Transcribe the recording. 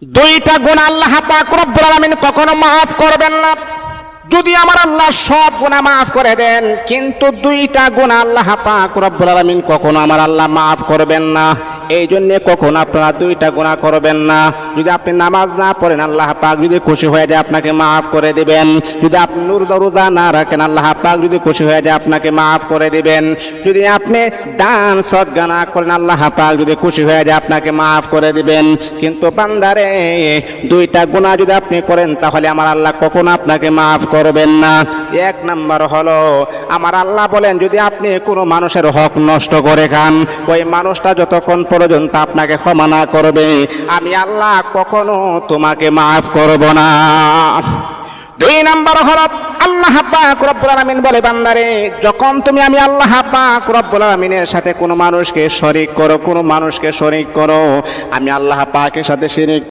দুইটা গুনাহ আল্লাহ পাক রব্বুল আলামিন কখনো maaf করবেন না। যদি আমার আল্লাহ সব গুনাহ maaf করে দেন, কিন্তু দুইটা গুনাহ আল্লাহ পাক রব্বুল আলামিন কখনো আমার আল্লাহ maaf করবেন না। এই জন্য কখনো আপনারা দুইটা গুনাহ করবেন না। যদি আপনি নামাজ না পড়েন, আল্লাহ পাক যদি খুশি হয়ে যায় আপনাকে maaf করে দিবেন। যদি আপনি রোজা না রাখেন, আল্লাহ পাক যদি খুশি হয়ে যায় আপনাকে maaf করে দিবেন। যদি আপনি দান সদকা না করেন, আল্লাহ পাক যদি খুশি হয়ে যায় আপনাকে maaf করে দিবেন। কিন্তু বান্দারে, দুইটা গুনাহ যদি আপনি করেন তাহলে আমার আল্লাহ কখনো আপনাকে maaf করবেন না। এক নাম্বার হলো, আমার আল্লাহ বলেন যদি আপনি কোনো মানুষের হক নষ্ট করে খান, ওই মানুষটা যতক্ষণ পর্যন্ত আপনাকে ক্ষমা না করবে, আমি আল্লাহ কখনো তোমাকে maaf করব না। দুই নাম্বার হলো, আল্লাহ পাক রব্বুল আলামিন বলে বান্দারে, যখন তুমি আমি আল্লাহ পাক রব্বুল আলামিনের সাথে কোনো মানুষকে শরীক করো, আমি আল্লাহ পাকের সাথে শিরক